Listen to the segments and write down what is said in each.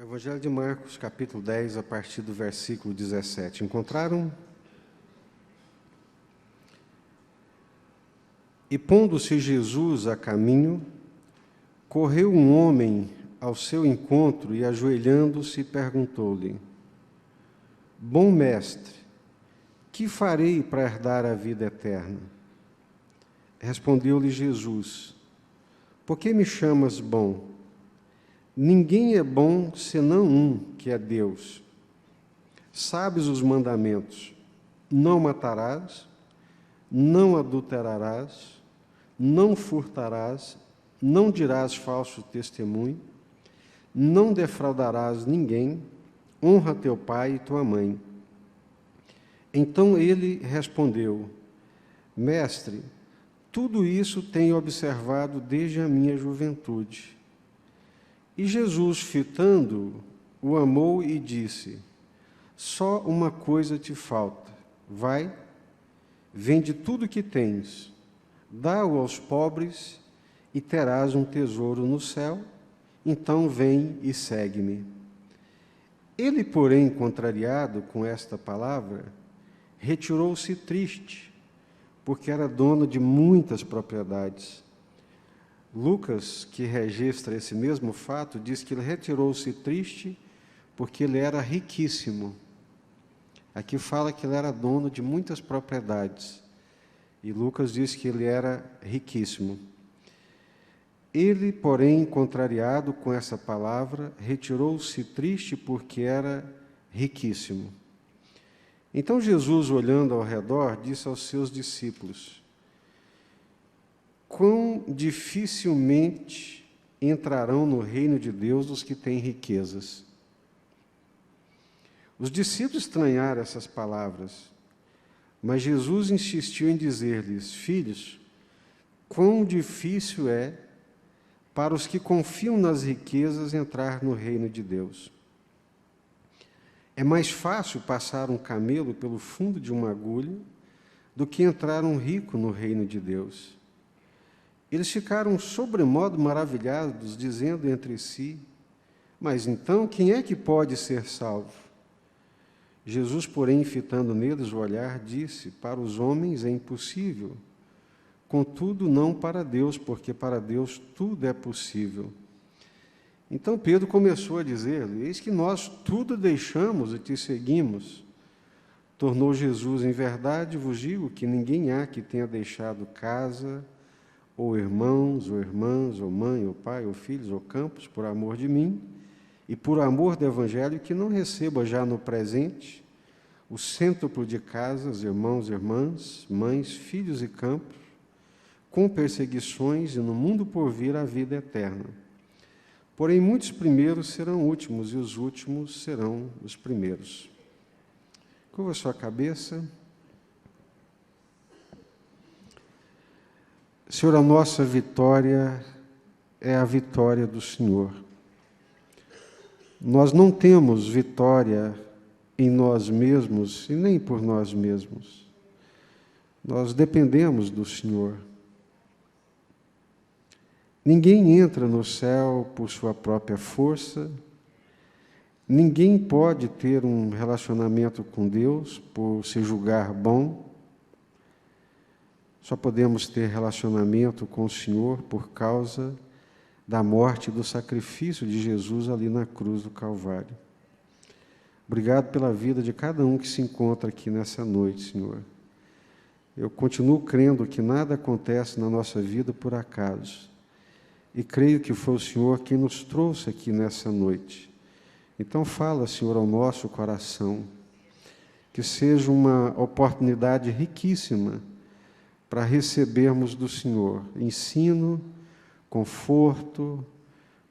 Evangelho de Marcos, capítulo 10, a partir do versículo 17. Encontraram? E pondo-se Jesus a caminho, correu um homem ao seu encontro e, ajoelhando-se, perguntou-lhe: Bom mestre, que farei para herdar a vida eterna? Respondeu-lhe Jesus: Por que me chamas bom? Ninguém é bom senão um, que é Deus. Sabes os mandamentos: não matarás, não adulterarás, não furtarás, não dirás falso testemunho, não defraudarás ninguém, honra teu pai e tua mãe. Então ele respondeu: Mestre, tudo isso tenho observado desde a minha juventude. E Jesus, fitando-o, o amou e disse: Só uma coisa te falta. Vai, vende tudo o que tens, dá-o aos pobres e terás um tesouro no céu. Então vem e segue-me. Ele, porém, contrariado com esta palavra, retirou-se triste, porque era dono de muitas propriedades. Lucas, que registra esse mesmo fato, diz que ele retirou-se triste porque ele era riquíssimo. Aqui fala que ele era dono de muitas propriedades. E Lucas diz que ele era riquíssimo. Ele, porém, contrariado com essa palavra, retirou-se triste porque era riquíssimo. Então Jesus, olhando ao redor, disse aos seus discípulos: Quão dificilmente entrarão no reino de Deus os que têm riquezas. Os discípulos estranharam essas palavras, mas Jesus insistiu em dizer-lhes: Filhos, quão difícil é para os que confiam nas riquezas entrar no reino de Deus. É mais fácil passar um camelo pelo fundo de uma agulha do que entrar um rico no reino de Deus. Eles ficaram sobremodo maravilhados, dizendo entre si: Mas então, quem é que pode ser salvo? Jesus, porém, fitando neles o olhar, disse: Para os homens é impossível, contudo não para Deus, porque para Deus tudo é possível. Então Pedro começou a dizer-lhe: Eis que nós tudo deixamos e te seguimos. Tornou Jesus: Em verdade vos digo que ninguém há que tenha deixado casa, ou irmãos, ou irmãs, ou mãe, ou pai, ou filhos, ou campos, por amor de mim, e por amor do Evangelho, que não receba já no presente o cêntuplo de casas, irmãos, irmãs, mães, filhos e campos, com perseguições, e no mundo por vir a vida eterna. Porém, muitos primeiros serão últimos, e os últimos serão os primeiros. Curva a sua cabeça. Senhor, a nossa vitória é a vitória do Senhor. Nós não temos vitória em nós mesmos e nem por nós mesmos. Nós dependemos do Senhor. Ninguém entra no céu por sua própria força. Ninguém pode ter um relacionamento com Deus por se julgar bom. Só podemos ter relacionamento com o Senhor por causa da morte e do sacrifício de Jesus ali na cruz do Calvário. Obrigado pela vida de cada um que se encontra aqui nessa noite, Senhor. Eu continuo crendo que nada acontece na nossa vida por acaso. E creio que foi o Senhor quem nos trouxe aqui nessa noite. Então fala, Senhor, ao nosso coração. Que seja uma oportunidade riquíssima para recebermos do Senhor ensino, conforto,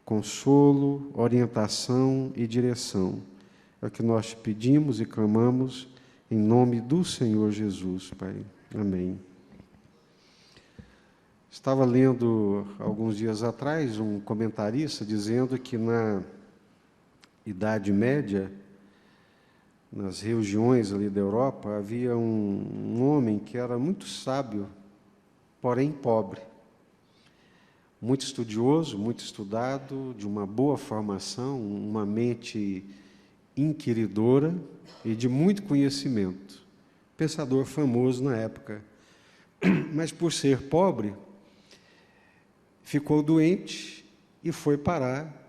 consolo, orientação e direção. É o que nós te pedimos e clamamos em nome do Senhor Jesus, Pai. Amém. Estava lendo, alguns dias atrás, um comentarista dizendo que na Idade Média, nas regiões ali da Europa, havia um homem que era muito sábio, porém pobre. muito estudioso, muito estudado, de uma boa formação, uma mente inquiridora e de muito conhecimento. Pensador famoso na época. Mas, por ser pobre, ficou doente e foi parar,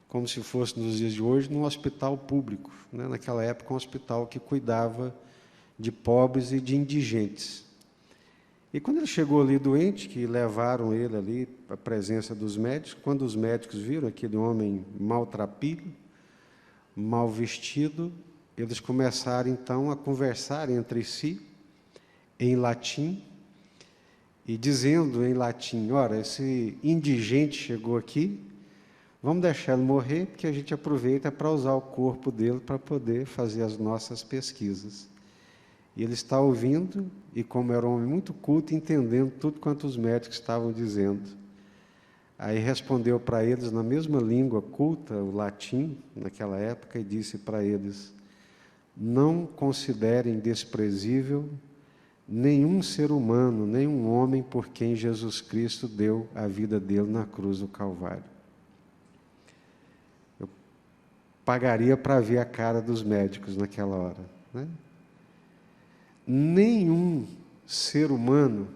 como se fosse nos dias de hoje, num hospital público. Né? Naquela época, um hospital que cuidava de pobres e de indigentes. E quando ele chegou ali doente, que levaram ele ali à presença dos médicos, quando os médicos viram aquele homem maltrapilho, mal vestido, eles começaram então a conversar entre si em latim e dizendo em latim: ora, esse indigente chegou aqui, vamos deixar ele morrer, porque a gente aproveita para usar o corpo dele para poder fazer as nossas pesquisas. E ele está ouvindo, e como era um homem muito culto, entendendo tudo quanto os médicos estavam dizendo. Aí respondeu para eles, na mesma língua culta, o latim, naquela época, e disse para eles: não considerem desprezível nenhum ser humano, nenhum homem por quem Jesus Cristo deu a vida dele na cruz do Calvário. Eu pagaria para ver a cara dos médicos naquela hora, né? Nenhum ser humano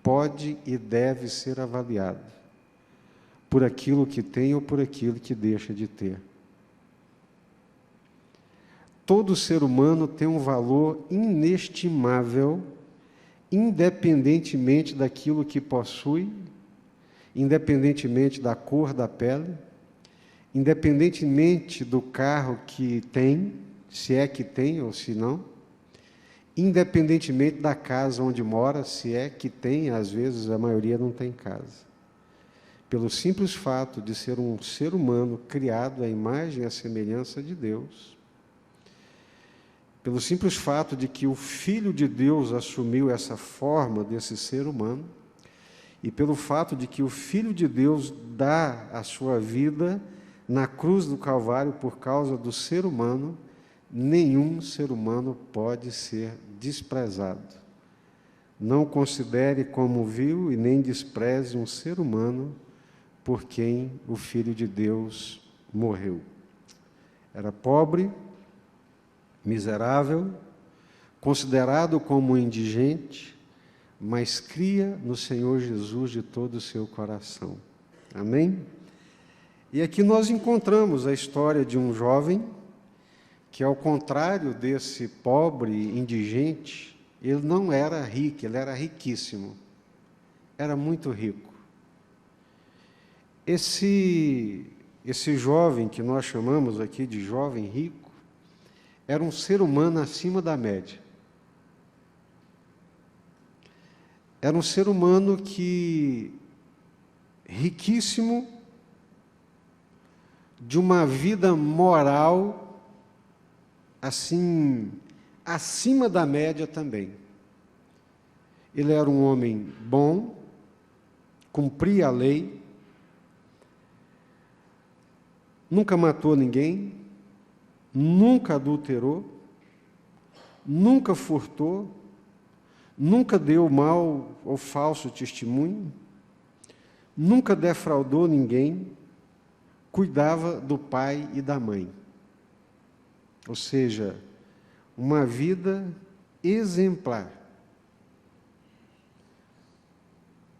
pode e deve ser avaliado por aquilo que tem ou por aquilo que deixa de ter. Todo ser humano tem um valor inestimável, independentemente daquilo que possui, independentemente da cor da pele, independentemente do carro que tem, se é que tem ou se não, independentemente da casa onde mora, se é que tem, às vezes a maioria não tem casa. Pelo simples fato de ser um ser humano criado à imagem e à semelhança de Deus, pelo simples fato de que o Filho de Deus assumiu essa forma desse ser humano, e pelo fato de que o Filho de Deus dá a sua vida na cruz do Calvário por causa do ser humano, nenhum ser humano pode ser desprezado. Não considere como vil e nem despreze um ser humano por quem o Filho de Deus morreu. Era pobre, miserável, considerado como indigente, mas cria no Senhor Jesus de todo o seu coração. Amém? E aqui nós encontramos a história de um jovem que, ao contrário desse pobre indigente, ele não era rico, ele era riquíssimo, era muito rico. Esse jovem que nós chamamos aqui de jovem rico, era um ser humano acima da média. Era um ser humano que, riquíssimo, de uma vida moral, assim, acima da média também. Ele era um homem bom, cumpria a lei, nunca matou ninguém, nunca adulterou, nunca furtou, nunca deu mal ou falso testemunho, nunca defraudou ninguém, cuidava do pai e da mãe. Ou seja, uma vida exemplar.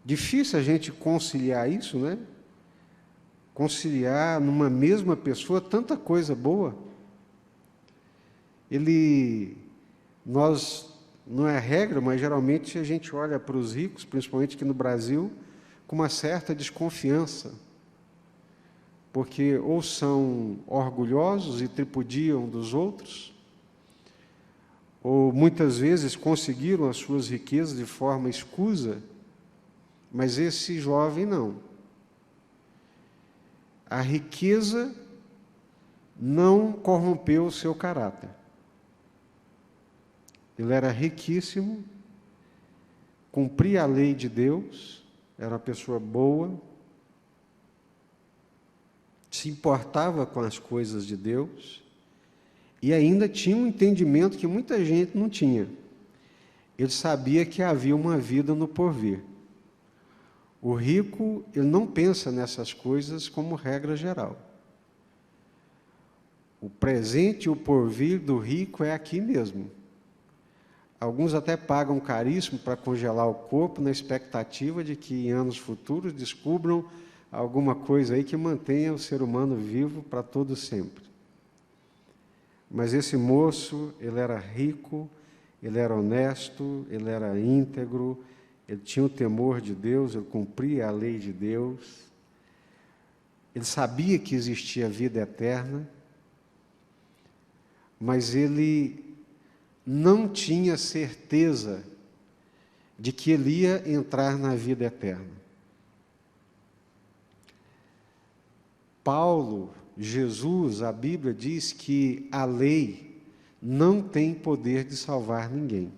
Difícil a gente conciliar isso, né? Conciliar numa mesma pessoa tanta coisa boa. Não é regra, mas geralmente a gente olha para os ricos, principalmente aqui no Brasil, com uma certa desconfiança, porque ou são orgulhosos e tripudiam dos outros, ou muitas vezes conseguiram as suas riquezas de forma escusa, mas esse jovem não. A riqueza não corrompeu o seu caráter. Ele era riquíssimo, cumpria a lei de Deus, era uma pessoa boa, se importava com as coisas de Deus e ainda tinha um entendimento que muita gente não tinha. Ele sabia que havia uma vida no porvir. O rico, ele não pensa nessas coisas como regra geral. O presente e o porvir do rico é aqui mesmo. Alguns até pagam caríssimo para congelar o corpo na expectativa de que em anos futuros descubram alguma coisa aí que mantenha o ser humano vivo para todo sempre. Mas esse moço, ele era rico, ele era honesto, ele era íntegro, ele tinha o temor de Deus, ele cumpria a lei de Deus, ele sabia que existia vida eterna, mas ele não tinha certeza de que ele ia entrar na vida eterna. Paulo, Jesus, a Bíblia diz que a lei não tem poder de salvar ninguém.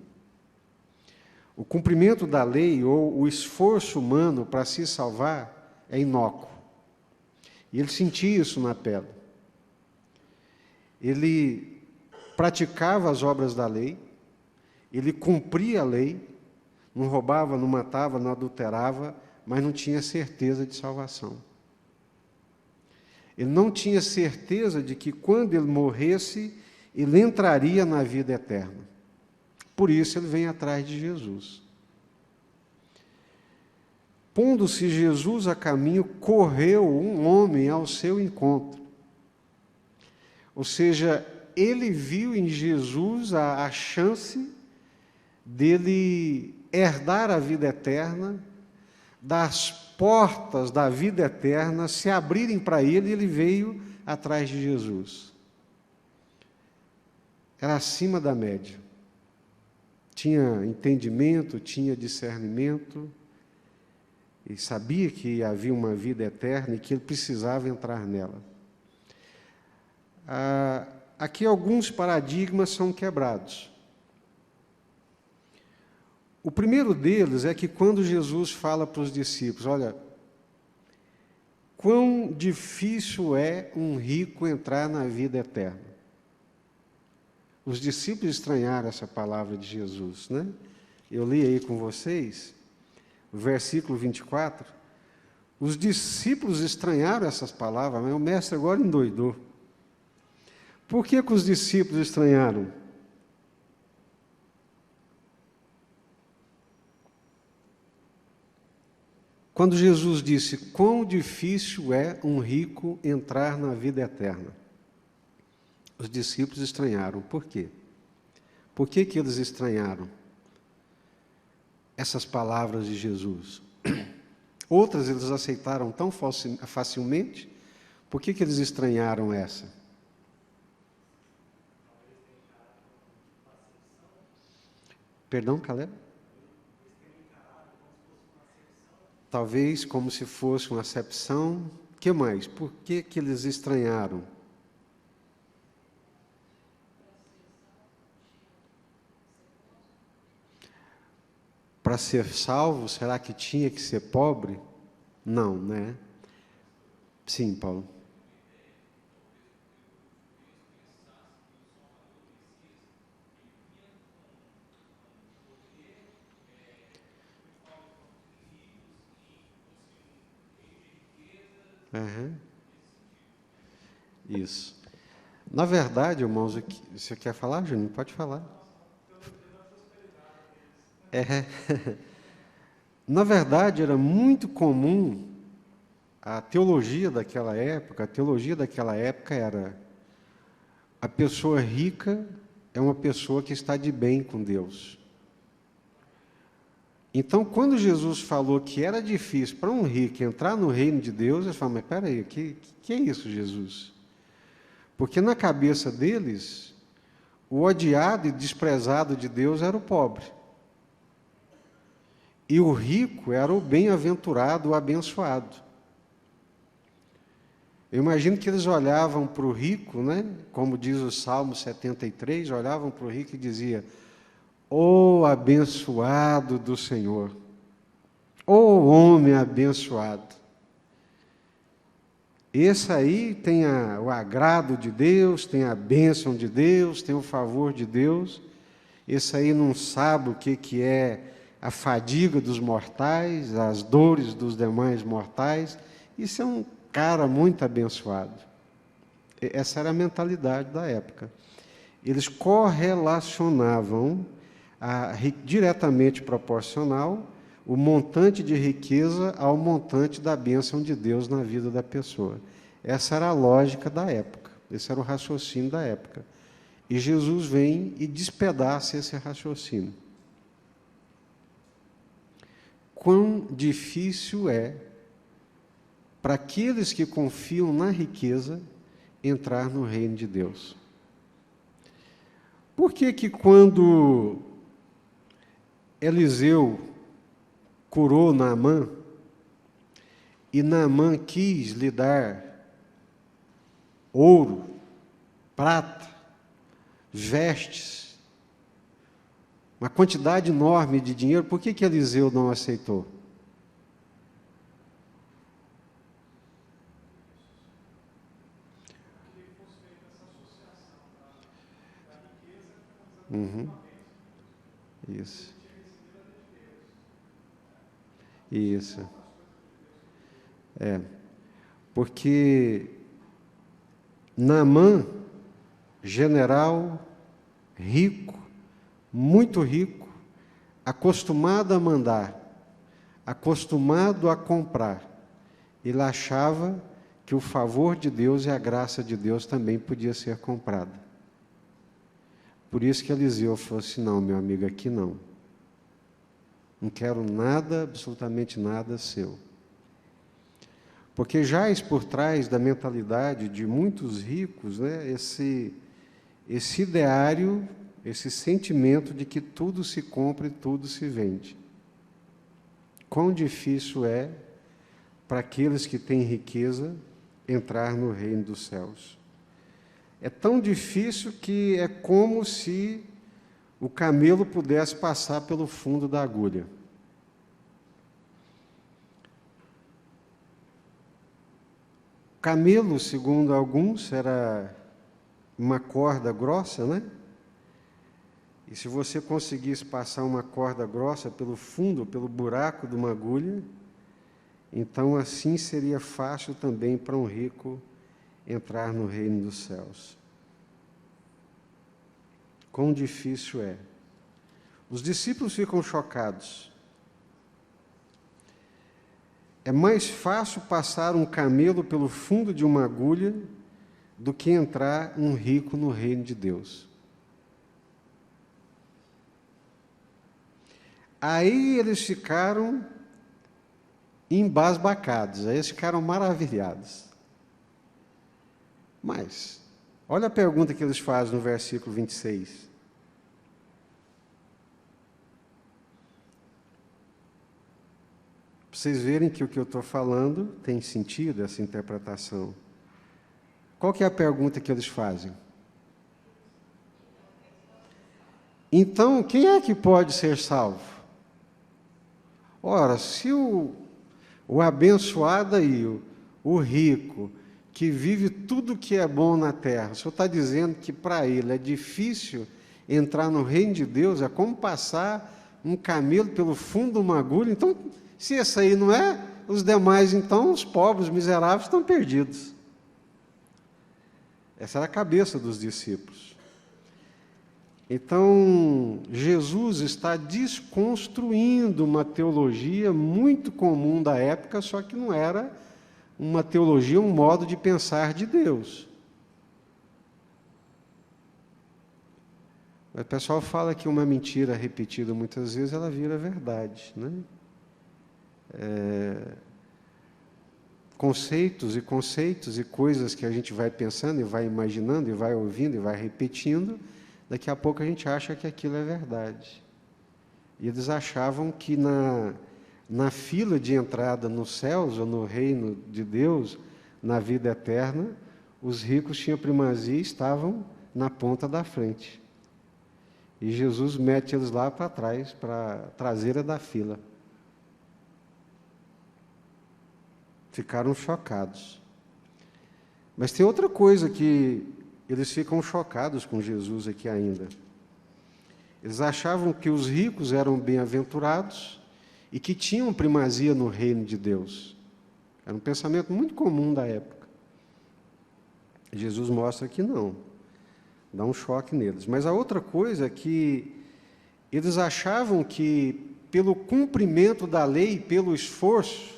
O cumprimento da lei ou o esforço humano para se salvar é inócuo. E ele sentia isso na pele. Ele praticava as obras da lei, ele cumpria a lei, não roubava, não matava, não adulterava, mas não tinha certeza de salvação. Ele não tinha certeza de que quando ele morresse, ele entraria na vida eterna. Por isso ele vem atrás de Jesus. Pondo-se Jesus a caminho, correu um homem ao seu encontro. Ou seja, ele viu em Jesus a chance dele herdar a vida eterna, das portas da vida eterna se abrirem para ele, e ele veio atrás de Jesus. Era acima da média. Tinha entendimento, tinha discernimento, e sabia que havia uma vida eterna e que ele precisava entrar nela. Aqui alguns paradigmas são quebrados. O primeiro deles é que quando Jesus fala para os discípulos, olha, quão difícil é um rico entrar na vida eterna. Os discípulos estranharam essa palavra de Jesus, né? Eu li aí com vocês, o versículo 24, os discípulos estranharam essas palavras, mas o mestre agora endoidou. Por que os discípulos estranharam? Quando Jesus disse, quão difícil é um rico entrar na vida eterna. Os discípulos estranharam. Por quê? Por que eles estranharam essas palavras de Jesus? Outras eles aceitaram tão facilmente. Por que eles estranharam essa? Perdão, Caleb? Talvez como se fosse uma acepção. O que mais? Por que eles estranharam? Para ser salvo, será que tinha que ser pobre? Não, né? Sim, Paulo. Uhum. Isso. Na verdade, irmãos, você quer falar, Júnior? Pode falar. Na verdade, era muito comum a teologia daquela época. A teologia daquela época era: a pessoa rica é uma pessoa que está de bem com Deus. Então, quando Jesus falou que era difícil para um rico entrar no reino de Deus, eles falaram, mas espera aí, que é isso, Jesus? Porque na cabeça deles, o odiado e desprezado de Deus era o pobre. E o rico era o bem-aventurado, o abençoado. Eu imagino que eles olhavam para o rico, né? Como diz o Salmo 73, olhavam para o rico e diziam, ó abençoado do Senhor, ó homem abençoado. Esse aí tem o agrado de Deus, tem a bênção de Deus, tem o favor de Deus. Esse aí não sabe o que é a fadiga dos mortais, as dores dos demais mortais. Isso é um cara muito abençoado. Essa era a mentalidade da época. Eles correlacionavam, diretamente proporcional, o montante de riqueza ao montante da bênção de Deus na vida da pessoa. Essa era a lógica da época, esse era o raciocínio da época. E Jesus vem e despedaça esse raciocínio. Quão difícil é para aqueles que confiam na riqueza entrar no reino de Deus. Por que que quando Eliseu curou Naamã, e Naamã quis lhe dar ouro, prata, vestes, uma quantidade enorme de dinheiro, por que que Eliseu não aceitou? Isso. Isso. Porque Naamã, general, rico, muito rico, acostumado a mandar, acostumado a comprar, ele achava que o favor de Deus e a graça de Deus também podia ser comprada. Por isso que Eliseu falou assim, não, meu amigo, aqui não. Não quero nada, absolutamente nada seu. Porque jaz por trás da mentalidade de muitos ricos, né, esse ideário, esse sentimento de que tudo se compra e tudo se vende. Quão difícil é para aqueles que têm riqueza entrar no reino dos céus. É tão difícil que é como se o camelo pudesse passar pelo fundo da agulha. Camelo, segundo alguns, era uma corda grossa, né? E se você conseguisse passar uma corda grossa pelo fundo, pelo buraco de uma agulha, então assim seria fácil também para um rico entrar no reino dos céus. Quão difícil é. Os discípulos ficam chocados. É mais fácil passar um camelo pelo fundo de uma agulha do que entrar um rico no reino de Deus. Aí eles ficaram embasbacados, aí eles ficaram maravilhados. Mas, olha a pergunta que eles fazem no versículo 26. Para vocês verem que o que eu estou falando tem sentido, essa interpretação. Qual que é a pergunta que eles fazem? Então, quem é que pode ser salvo? Ora, se o abençoado aí, o rico, que vive tudo que é bom na terra, o senhor está dizendo que para ele é difícil entrar no reino de Deus, é como passar um camelo pelo fundo de uma agulha. Então, se esse aí não é, os demais, então, os pobres, miseráveis, estão perdidos. Essa era a cabeça dos discípulos. Então, Jesus está desconstruindo uma teologia muito comum da época, só que não era uma teologia, um modo de pensar de Deus. O pessoal fala que uma mentira repetida muitas vezes, ela vira verdade, né? Conceitos e coisas que a gente vai pensando e vai imaginando e vai ouvindo e vai repetindo, daqui a pouco a gente acha que aquilo é verdade. E eles achavam que na fila de entrada nos céus ou no reino de Deus, na vida eterna, os ricos tinham primazia e estavam na ponta da frente. E Jesus mete eles lá para trás, para a traseira da fila. Ficaram chocados. Mas tem outra coisa que eles ficam chocados com Jesus aqui ainda. Eles achavam que os ricos eram bem-aventurados e que tinham primazia no reino de Deus. Era um pensamento muito comum da época. Jesus mostra que não. Dá um choque neles. Mas a outra coisa é que eles achavam que, pelo cumprimento da lei, pelo esforço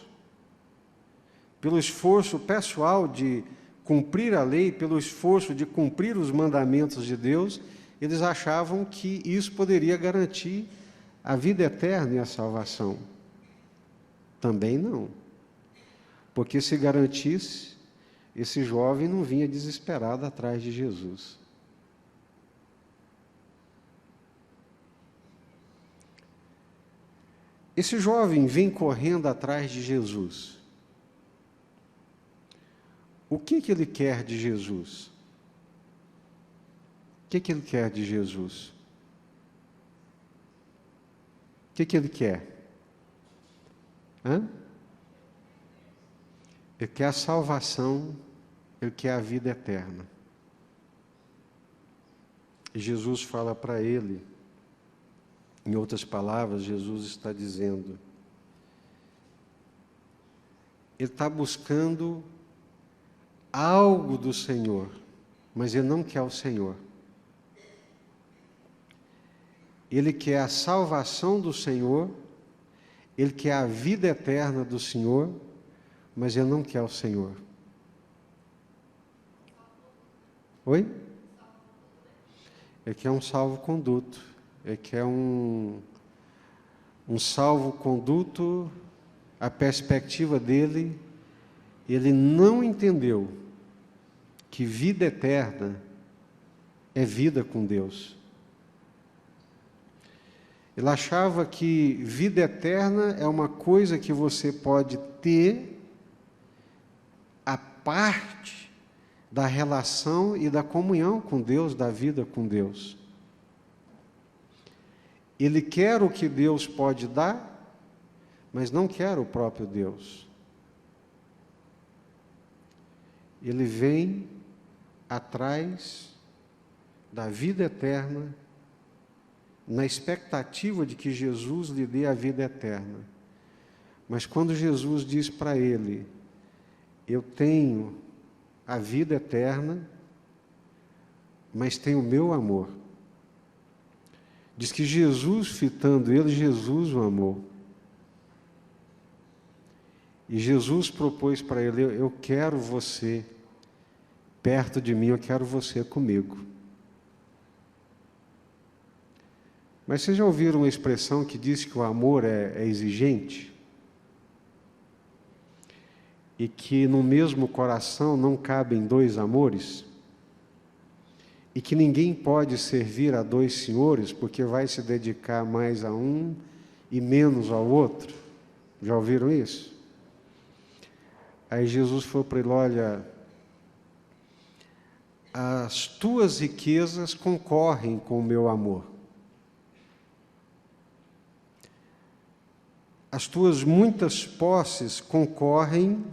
pessoal de cumprir a lei, pelo esforço de cumprir os mandamentos de Deus, eles achavam que isso poderia garantir a vida eterna e a salvação. Também não. Porque se garantisse, esse jovem não vinha desesperado atrás de Jesus. Esse jovem vem correndo atrás de Jesus. O que ele quer de Jesus? O que ele quer de Jesus? O que ele quer? Ele quer a salvação, ele quer a vida eterna. E Jesus fala para ele, em outras palavras, Jesus está dizendo, ele está buscando algo do Senhor, mas ele não quer o Senhor. Ele quer a salvação do Senhor, ele quer a vida eterna do Senhor, mas ele não quer o Senhor. Oi? Ele quer um salvo-conduto. Ele quer um salvo-conduto, a perspectiva dele, ele não entendeu que vida eterna é vida com Deus. Ele achava que vida eterna é uma coisa que você pode ter a parte da relação e da comunhão com Deus, da vida com Deus. Ele quer o que Deus pode dar, mas não quer o próprio Deus. Ele vem atrás da vida eterna, na expectativa de que Jesus lhe dê a vida eterna. Mas quando Jesus diz para ele, eu tenho a vida eterna, mas tenho o meu amor. Diz que Jesus, fitando ele, Jesus o amou. E Jesus propôs para ele, eu quero você perto de mim, eu quero você comigo. Mas vocês já ouviram uma expressão que diz que o amor é exigente? E que no mesmo coração não cabem dois amores? E que ninguém pode servir a dois senhores, porque vai se dedicar mais a um e menos ao outro? Já ouviram isso? Aí Jesus falou para ele, olha, as tuas riquezas concorrem com o meu amor. As tuas muitas posses concorrem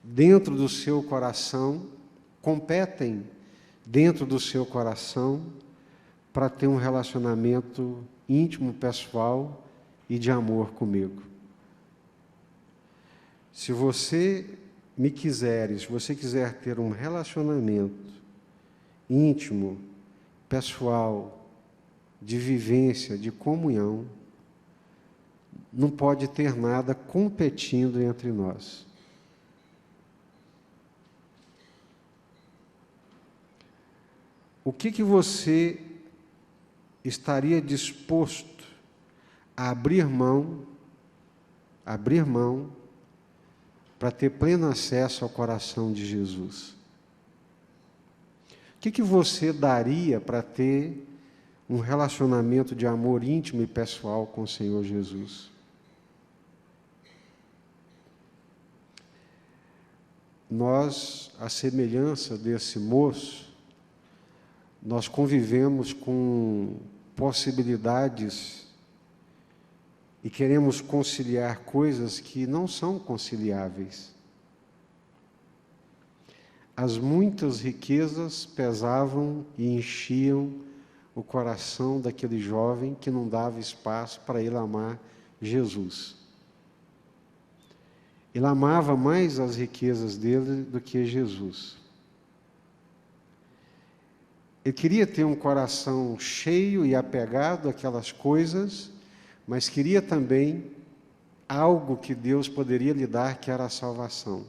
dentro do seu coração, competem dentro do seu coração para ter um relacionamento íntimo, pessoal e de amor comigo. Se você me quiseres, se você quiser ter um relacionamento íntimo, pessoal, de vivência, de comunhão, não pode ter nada competindo entre nós. O que você estaria disposto a abrir mão para ter pleno acesso ao coração de Jesus? O que você daria para ter um relacionamento de amor íntimo e pessoal com o Senhor Jesus? Nós, à semelhança desse moço, nós convivemos com possibilidades e queremos conciliar coisas que não são conciliáveis. As muitas riquezas pesavam e enchiam o coração daquele jovem que não dava espaço para ele amar Jesus. Ele amava mais as riquezas dele do que Jesus. Ele queria ter um coração cheio e apegado àquelas coisas, mas queria também algo que Deus poderia lhe dar, que era a salvação.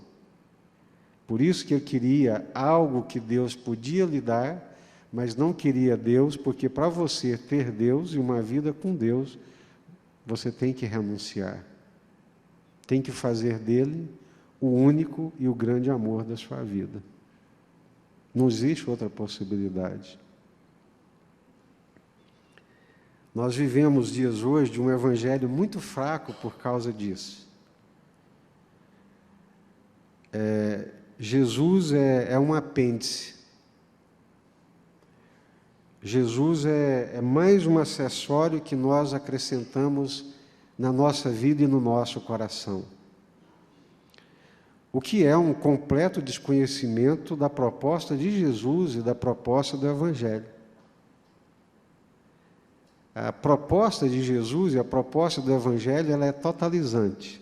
Por isso que ele queria algo que Deus podia lhe dar, mas não queria Deus, porque para você ter Deus e uma vida com Deus, você tem que renunciar. Tem que fazer dele o único e o grande amor da sua vida. Não existe outra possibilidade. Nós vivemos dias hoje de um evangelho muito fraco por causa disso. Jesus é um apêndice. Jesus é mais um acessório que nós acrescentamos na nossa vida e no nosso coração. O que é um completo desconhecimento da proposta de Jesus e da proposta do Evangelho. A proposta de Jesus e a proposta do Evangelho, ela é totalizante.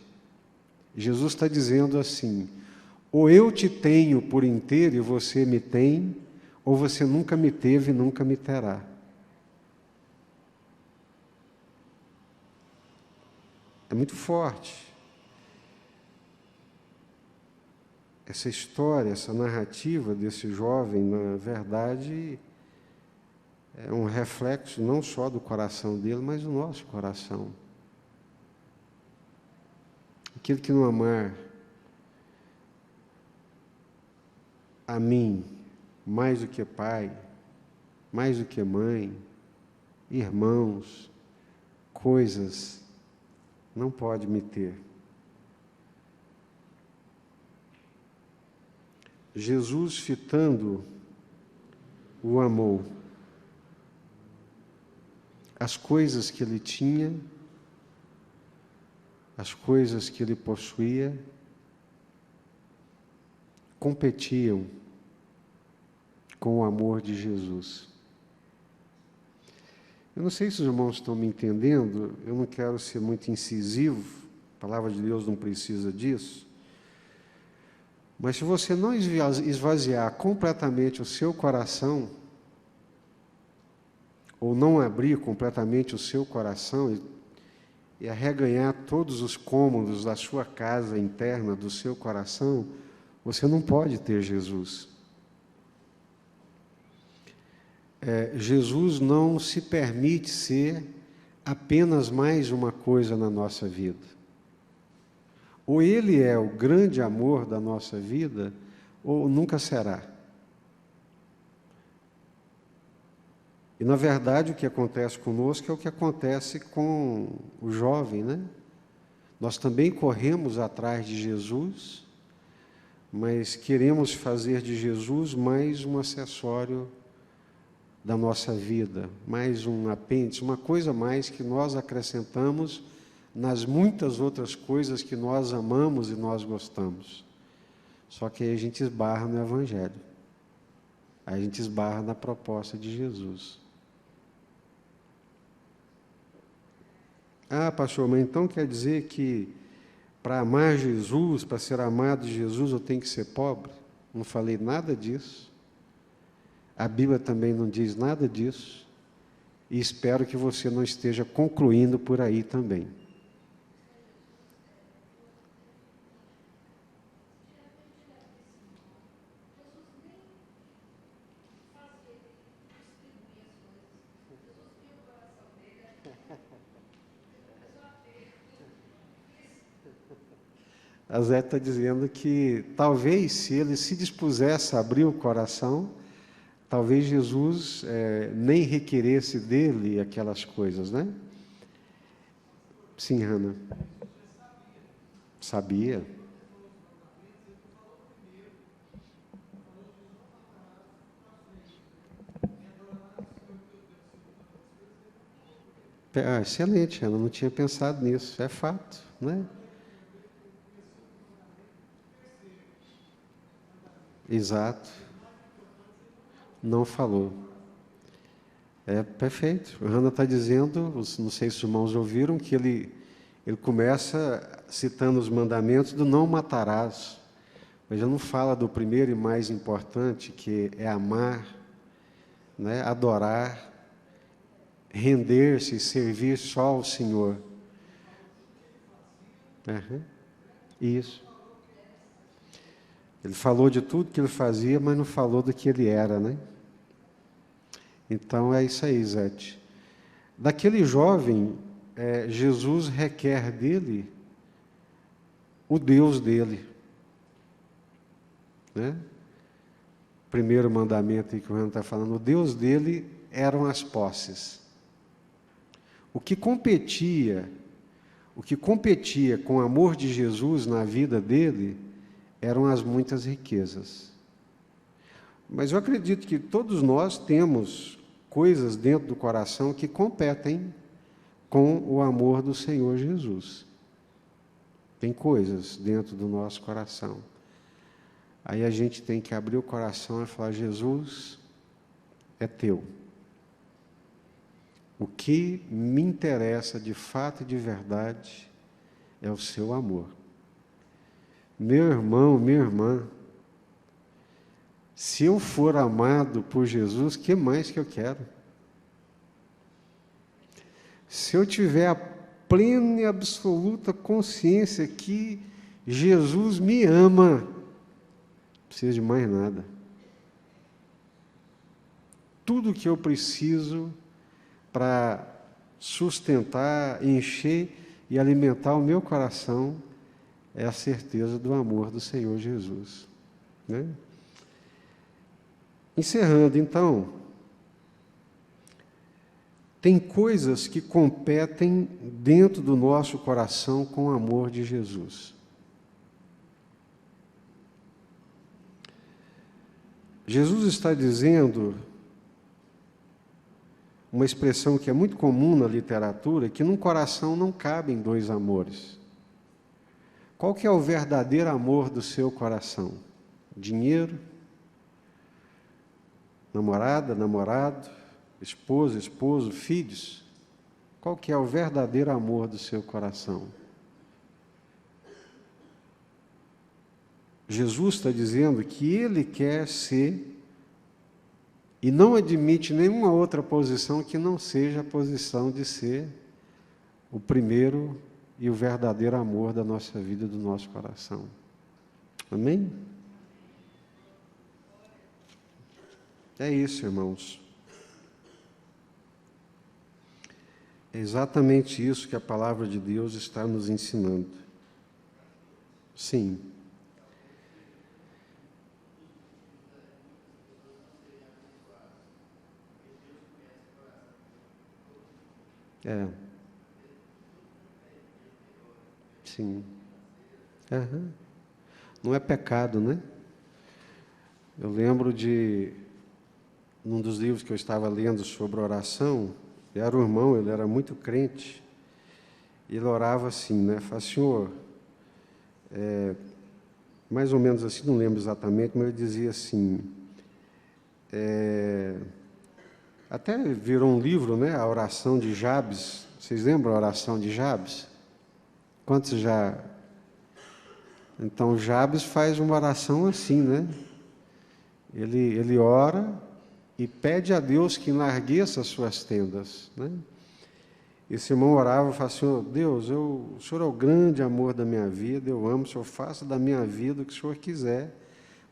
Jesus está dizendo assim: ou eu te tenho por inteiro e você me tem, ou você nunca me teve e nunca me terá. É muito forte. Essa história, essa narrativa desse jovem, na verdade, é um reflexo não só do coração dele, mas do nosso coração. Aquele que não amar a mim mais do que pai, mais do que mãe, irmãos, coisas, não pode me ter. Jesus, fitando, o amou. As coisas que ele tinha, as coisas que ele possuía, competiam com o amor de Jesus. Eu não sei se os irmãos estão me entendendo, eu não quero ser muito incisivo, a palavra de Deus não precisa disso, mas se você não esvaziar completamente o seu coração, ou não abrir completamente o seu coração e arreganhar todos os cômodos da sua casa interna, do seu coração, você não pode ter Jesus. Jesus não se permite ser apenas mais uma coisa na nossa vida. Ou Ele é o grande amor da nossa vida, ou nunca será. E, na verdade, o que acontece conosco é o que acontece com o jovem, né? Nós também corremos atrás de Jesus, mas queremos fazer de Jesus mais um acessório da nossa vida, mais um apêndice, uma coisa a mais que nós acrescentamos nas muitas outras coisas que nós amamos e nós gostamos. Só que aí a gente esbarra no Evangelho. Aí a gente esbarra na proposta de Jesus. Ah, pastor, mas então quer dizer que para amar Jesus, para ser amado de Jesus, eu tenho que ser pobre? Não falei nada disso. A Bíblia também não diz nada disso. E espero que você não esteja concluindo por aí também. A Zé está dizendo que talvez, se ele se dispusesse a abrir o coração, talvez Jesus nem requeresse dele aquelas coisas, né? Sim, Hannah. Sabia. Ah, excelente, Hannah, não tinha pensado nisso, é fato, né? Exato. Não falou. É perfeito. A Hannah está dizendo, não sei se os irmãos ouviram, que ele começa citando os mandamentos do não matarás, mas ele não fala do primeiro e mais importante, que é amar, né, adorar, render-se e servir só ao Senhor. Uhum. Isso. Ele falou de tudo que ele fazia, mas não falou do que ele era, né? Então é isso aí, Zete. Daquele jovem, Jesus requer dele o Deus dele, né? Primeiro mandamento aí que o Renan está falando, o Deus dele eram as posses. O que competia com o amor de Jesus na vida dele eram as muitas riquezas. Mas eu acredito que todos nós temos coisas dentro do coração que competem com o amor do Senhor Jesus. Tem coisas dentro do nosso coração. Aí a gente tem que abrir o coração e falar: Jesus, é teu. O que me interessa de fato e de verdade é o seu amor. Meu irmão, minha irmã, se eu for amado por Jesus, o que mais que eu quero? Se eu tiver a plena e absoluta consciência que Jesus me ama, não precisa de mais nada. Tudo que eu preciso para sustentar, encher e alimentar o meu coração é a certeza do amor do Senhor Jesus, né? Encerrando, então, tem coisas que competem dentro do nosso coração com o amor de Jesus. Jesus está dizendo uma expressão que é muito comum na literatura, que num coração não cabem dois amores. Qual que é o verdadeiro amor do seu coração? Dinheiro? Namorada, namorado? Esposa, esposo, filhos? Qual que é o verdadeiro amor do seu coração? Jesus está dizendo que Ele quer ser e não admite nenhuma outra posição que não seja a posição de ser o primeiro e o verdadeiro amor da nossa vida, do nosso coração. Amém? É isso, irmãos. É exatamente isso que a palavra de Deus está nos ensinando. Sim. É. Sim. Uhum. Não é pecado, né? Eu lembro de, num dos livros que eu estava lendo sobre oração, era um irmão, ele era muito crente, e ele orava assim, né? Falava: Senhor, mais ou menos assim, não lembro exatamente, mas ele dizia assim, até virou um livro, né? A oração de Jabes. Vocês lembram a oração de Jabes? Quantos já... Então, Jabes faz uma oração assim, né? Ele ora e pede a Deus que enlargueça as suas tendas, né? Esse irmão orava e falava: Senhor, Deus, o Senhor é o grande amor da minha vida, eu amo, o Senhor faça da minha vida o que o Senhor quiser,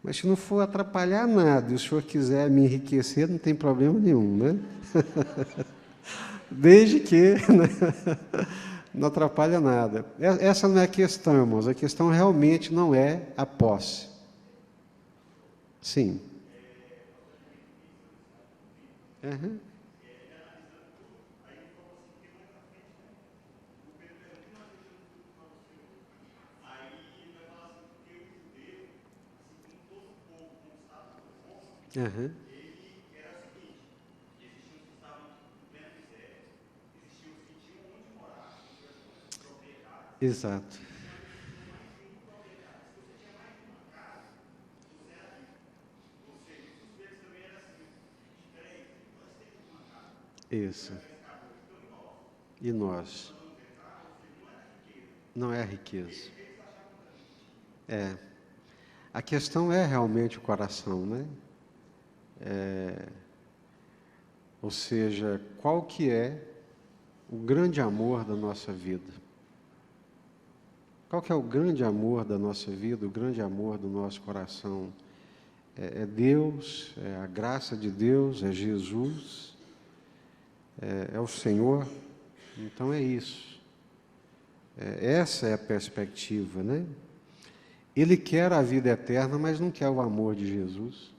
mas se não for atrapalhar nada e o Senhor quiser me enriquecer, não tem problema nenhum, né? Desde que, né, não atrapalha nada. Essa não é a questão, irmãos, a questão realmente não é a posse. Sim. Uhum. Uhum. Exato. Isso. E nós? Não é a riqueza. É. A questão é realmente o coração, né? Ou seja, qual que é o grande amor da nossa vida? Qual que é o grande amor da nossa vida, o grande amor do nosso coração? É Deus, é a graça de Deus, é Jesus, é o Senhor. Então é isso. Essa é a perspectiva, né? Ele quer a vida eterna, mas não quer o amor de Jesus.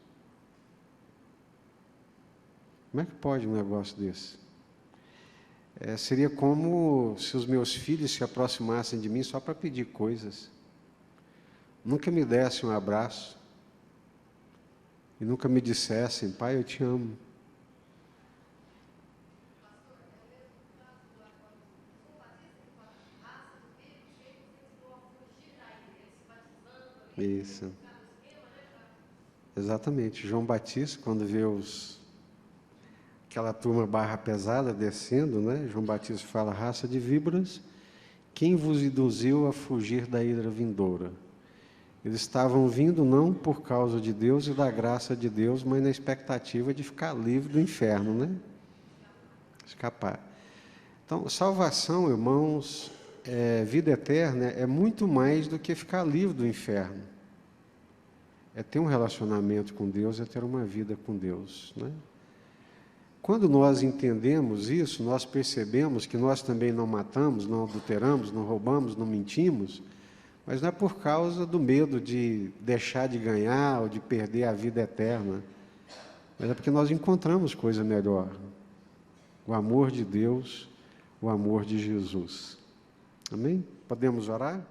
Como é que pode um negócio desse? Seria como se os meus filhos se aproximassem de mim só para pedir coisas. Nunca me dessem um abraço. E nunca me dissessem, pai, eu te amo. Isso. Exatamente. João Batista, quando vê aquela turma barra pesada descendo, né? João Batista fala, raça de víboras, quem vos induziu a fugir da ira vindoura? Eles estavam vindo não por causa de Deus e da graça de Deus, mas na expectativa de ficar livre do inferno, né? Escapar. Então, salvação, irmãos, vida eterna, é muito mais do que ficar livre do inferno. É ter um relacionamento com Deus, é ter uma vida com Deus, né? Quando nós entendemos isso, nós percebemos que nós também não matamos, não adulteramos, não roubamos, não mentimos, mas não é por causa do medo de deixar de ganhar ou de perder a vida eterna, mas é porque nós encontramos coisa melhor. O amor de Deus, o amor de Jesus. Amém? Podemos orar?